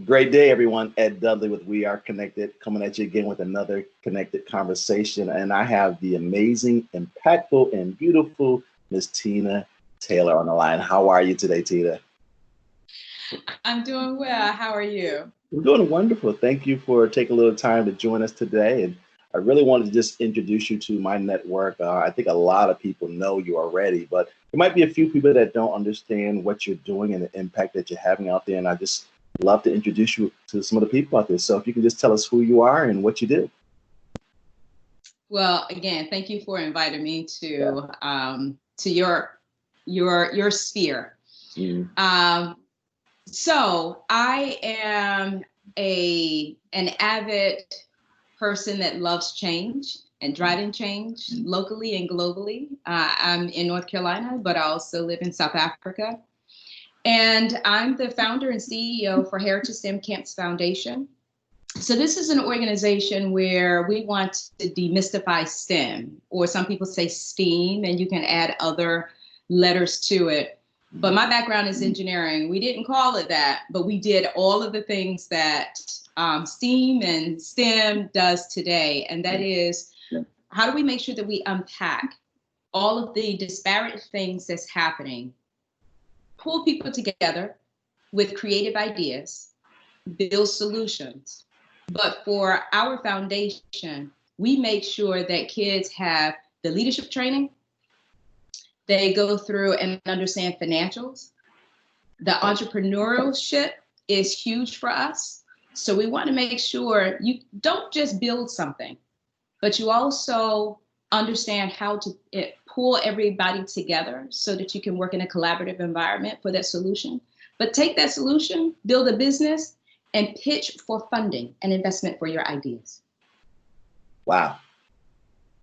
Great day, everyone. Ed Dudley with We Are Connected, coming at you again with another connected conversation. And I have the amazing, impactful, and beautiful Miss Tina Taylor on the line. How are you today, Tina? I'm doing well. How are you? I'm doing wonderful. Thank you for taking a little time to join us today. And I really wanted to just introduce you to my network. I think a lot of people know you already, but there might be a few people that don't understand what you're doing and the impact that you're having out there. And I just love to introduce you to some of the people out there. So if you can just tell us who you are and what you do. Well, again, thank you for inviting me Yeah. to your sphere. Mm. So I am an avid person that loves change and driving change locally and globally. I'm in North Carolina, but I also live in South Africa. And I'm the founder and CEO for Heritage STEM Camps Foundation. So this is an organization where we want to demystify STEM, or some people say STEAM, and you can add other letters to it. But my background is engineering. We didn't call it that, but we did all of the things that STEAM and STEM does today. And that is, how do we make sure that we unpack all of the disparate things that's happening, pull people together with creative ideas, build solutions. But for our foundation, we make sure that kids have the leadership training, they go through and understand financials. The entrepreneurship is huge for us. So we want to make sure you don't just build something, but you also understand how to pull everybody together so that you can work in a collaborative environment for that solution. But take that solution, build a business, and pitch for funding and investment for your ideas. Wow.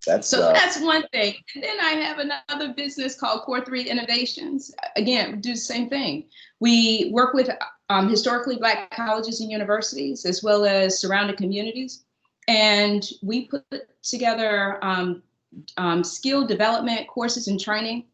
That's one thing. And then I have another business called Core 3 Innovations. Again, we do the same thing. We work with historically Black colleges and universities, as well as surrounding communities. And we put together skill development courses and training.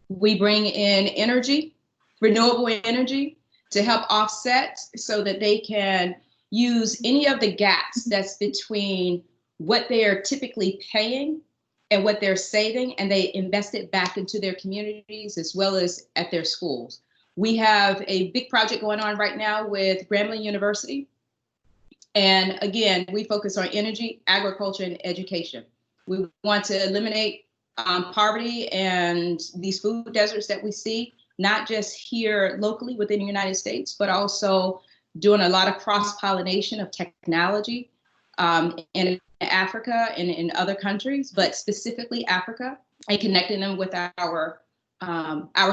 We bring in energy, renewable energy, to help offset so that they can use any of the gaps that's between what they are typically paying and what they're saving, and they invest it back into their communities as well as at their schools. We have a big project going on right now with Grambling University. And again, we focus on energy, agriculture, and education. We want to eliminate poverty and these food deserts that we see, not just here locally within the United States, but also doing a lot of cross-pollination of technology in Africa and in other countries, but specifically Africa, and connecting them with our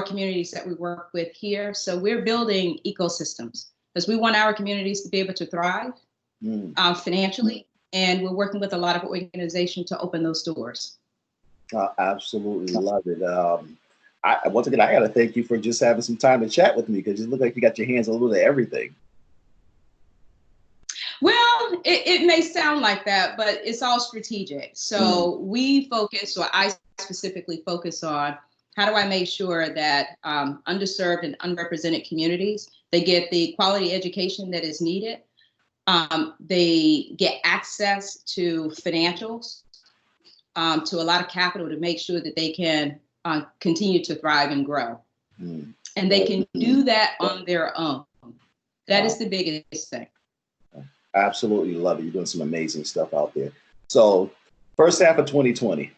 communities that we work with here. So we're building ecosystems because we want our communities to be able to thrive financially, and we're working with a lot of organizations to open those doors. I absolutely love it. Once again, I got to thank you for just having some time to chat with me, because you look like you got your hands on a little of everything. Well, it may sound like that, but it's all strategic. So we focus, or I specifically focus on, how do I make sure that underserved and unrepresented communities, they get the quality education that is needed. They get access to financials, to a lot of capital to make sure that they can continue to thrive and grow. And they can do that on their own. That is the biggest thing. Absolutely love it. You're doing some amazing stuff out there. So first half of 2020,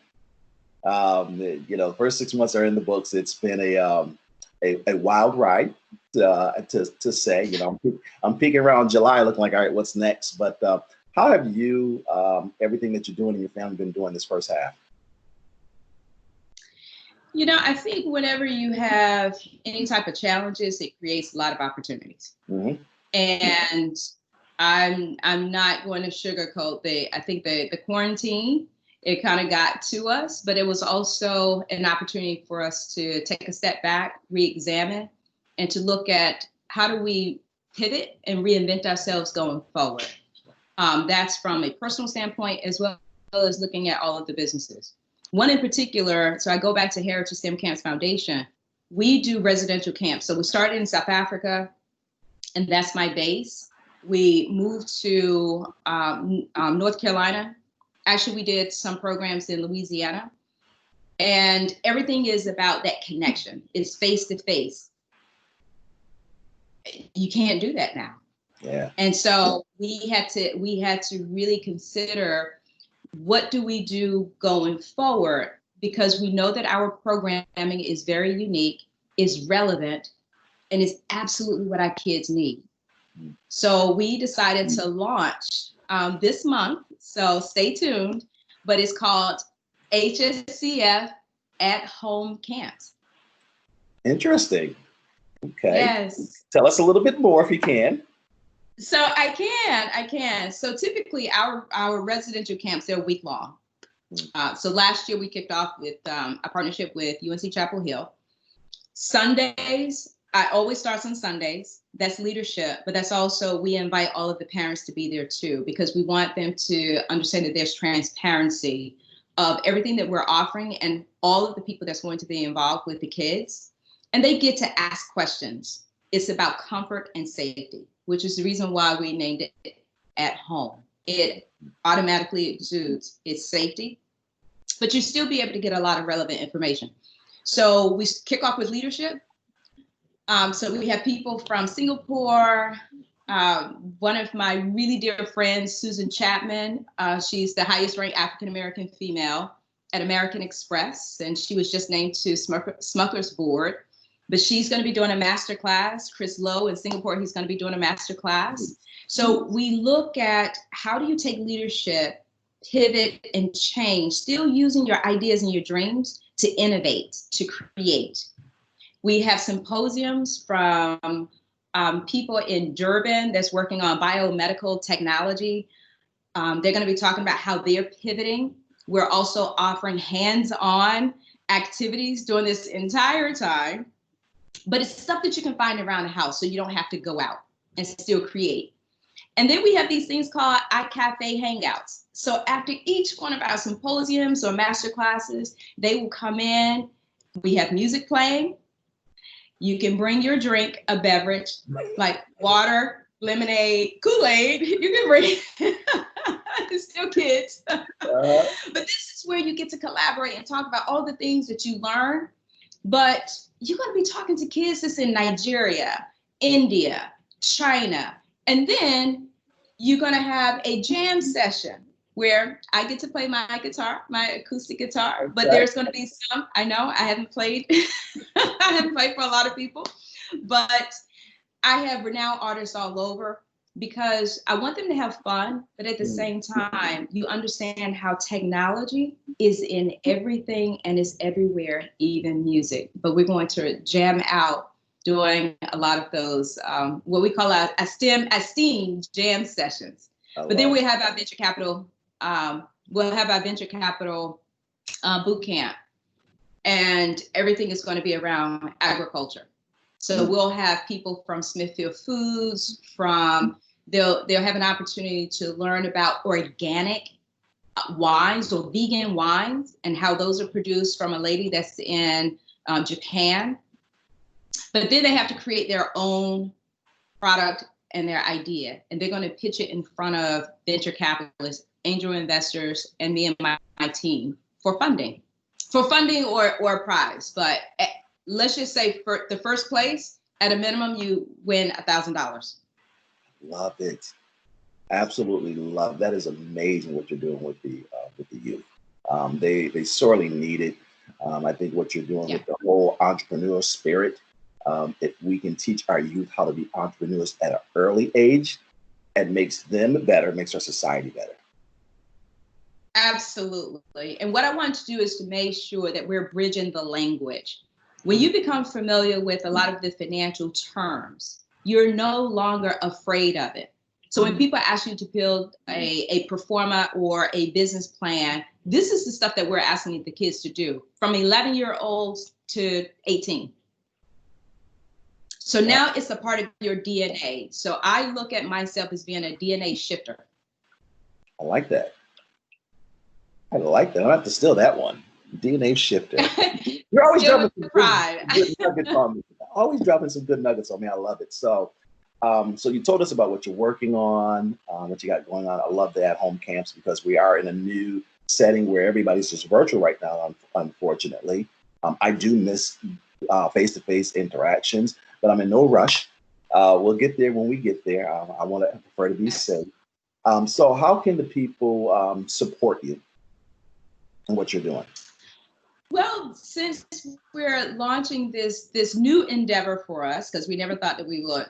first 6 months are in the books. It's been a wild ride, to say. I'm peeking around July looking like, all right, what's next? But how have you, everything that you're doing and your family been doing this first half? I think whenever you have any type of challenges, it creates a lot of opportunities. And I'm not going to sugarcoat I think the quarantine, it kind of got to us, but it was also an opportunity for us to take a step back, re-examine, and to look at how do we pivot and reinvent ourselves going forward. That's from a personal standpoint, as well as looking at all of the businesses. One in particular, so I go back to Heritage STEM Camps Foundation, we do residential camps. So we started in South Africa, and that's my base. We moved to North Carolina. Actually, we did some programs in Louisiana. And everything is about that connection. It's face to face. You can't do that now. Yeah. And so we had to really consider, what do we do going forward? Because we know that our programming is very unique, is relevant, and is absolutely what our kids need. So we decided to launch this month. So stay tuned. But it's called HSCF at Home Camps. Interesting. Okay. Yes. Tell us a little bit more if you can. So I can. So typically our residential camps, they're week long. So last year we kicked off with a partnership with UNC Chapel Hill. Sundays, I always start on Sundays. That's leadership, but that's also, we invite all of the parents to be there too, because we want them to understand that there's transparency of everything that we're offering and all of the people that's going to be involved with the kids. And they get to ask questions. It's about comfort and safety, which is the reason why we named it At Home. It automatically exudes its safety, but you still be able to get a lot of relevant information. So we kick off with leadership. So we have people from Singapore. One of my really dear friends, Susan Chapman, she's the highest ranked African-American female at American Express, and she was just named to Smucker's board. But she's going to be doing a master class. Chris Lowe in Singapore, he's going to be doing a master class. So we look at, how do you take leadership, pivot, and change, still using your ideas and your dreams to innovate, to create. We have symposiums from people in Durban that's working on biomedical technology. They're going to be talking about how they're pivoting. We're also offering hands-on activities during this entire time. But it's stuff that you can find around the house, so you don't have to go out and still create. And then we have these things called iCafe Hangouts. So after each one of our symposiums or master classes, they will come in. We have music playing. You can bring your drink, a beverage, like water, lemonade, Kool-Aid. You can bring it's still kids. But this is where you get to collaborate and talk about all the things that you learn. But you're going to be talking to kids that's in Nigeria, India, China. And then you're going to have a jam session where I get to play my guitar, my acoustic guitar. But there's going to be some, I know I haven't played. I haven't played for a lot of people. But I have renowned artists all over, because I want them to have fun, but at the same time, you understand how technology is in everything and is everywhere, even music. But we're going to jam out doing a lot of those, what we call a STEAM jam sessions. But then we have our venture capital, boot camp, and everything is going to be around agriculture. So we'll have people from Smithfield Foods, they'll have an opportunity to learn about organic wines or vegan wines and how those are produced from a lady that's in Japan. But then they have to create their own product and their idea, and they're going to pitch it in front of venture capitalists, angel investors, and me and my team for funding or a prize. But let's just say for the first place, at a minimum, you win $1,000. Love it. Absolutely love. That is amazing what you're doing with the youth. They sorely need it. I think what you're doing with the whole entrepreneurial spirit, if we can teach our youth how to be entrepreneurs at an early age, it makes them better, makes our society better. Absolutely. And what I want to do is to make sure that we're bridging the language. When you become familiar with a lot of the financial terms, you're no longer afraid of it. So when people ask you to build a pro forma or a business plan, this is the stuff that we're asking the kids to do from 11-year-olds to 18. So now it's a part of your DNA. So I look at myself as being a DNA shifter. I like that. I like that. I have to steal that one. DNA shifter. You're always dropping some good nuggets on me. Always dropping some good nuggets on me. I love it. So So you told us about what you're working on, what you got going on. I love the at-home camps because we are in a new setting where everybody's just virtual right now, unfortunately. I do miss face-to-face interactions, but I'm in no rush. We'll get there when we get there. I want to prefer to be safe. So how can the people support you and what you're doing? Well, since we're launching this new endeavor for us, because we never thought that we would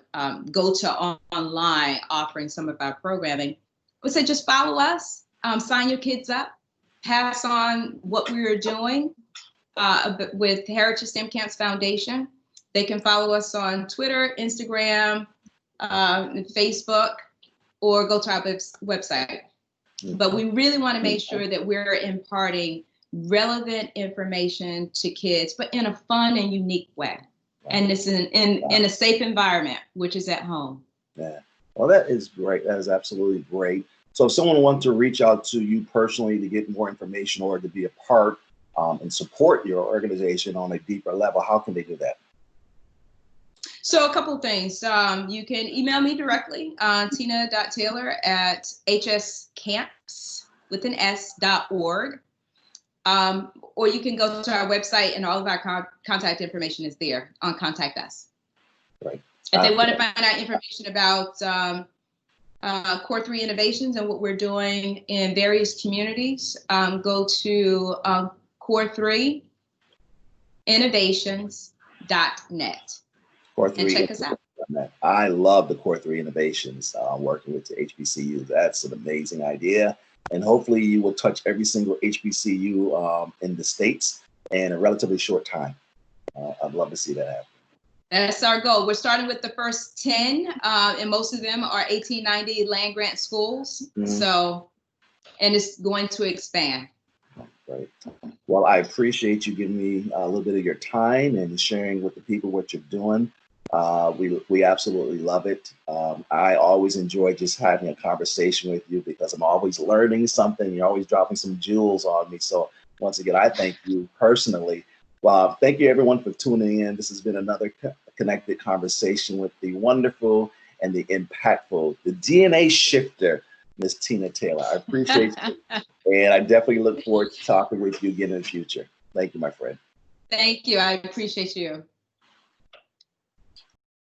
go to online offering some of our programming, I would say just follow us, sign your kids up, pass on what we are doing with Heritage STEM Camps Foundation. They can follow us on Twitter, Instagram, Facebook, or go to our website. But we really want to make sure that we're imparting relevant information to kids, but in a fun and unique way. And it's in a safe environment, which is at home. Yeah. Well, that is great. That is absolutely great. So if someone wants to reach out to you personally to get more information or to be a part and support your organization on a deeper level, how can they do that? So a couple of things. You can email me directly, tina.taylor@hscamps.org. Or you can go to our website and all of our contact information is there on Contact Us. Right. If they want to find out information about Core 3 Innovations and what we're doing in various communities, go to core3innovations.net. And check us out. I love the Core 3 Innovations, working with the HBCU. That's an amazing idea. And hopefully you will touch every single HBCU in the States in a relatively short time. I'd love to see that happen. That's our goal. We're starting with the first 10, and most of them are 1890 land grant schools. Mm-hmm. So, and it's going to expand. Great. Well, I appreciate you giving me a little bit of your time and sharing with the people what you're doing. We absolutely love it. I always enjoy just having a conversation with you because I'm always learning something. You're always dropping some jewels on me. So once again, I thank you personally. Well, thank you everyone for tuning in. This has been another connected conversation with the wonderful and the impactful, the DNA shifter, Miss Tina Taylor. I appreciate you. And I definitely look forward to talking with you again in the future. Thank you, my friend. Thank you. I appreciate you.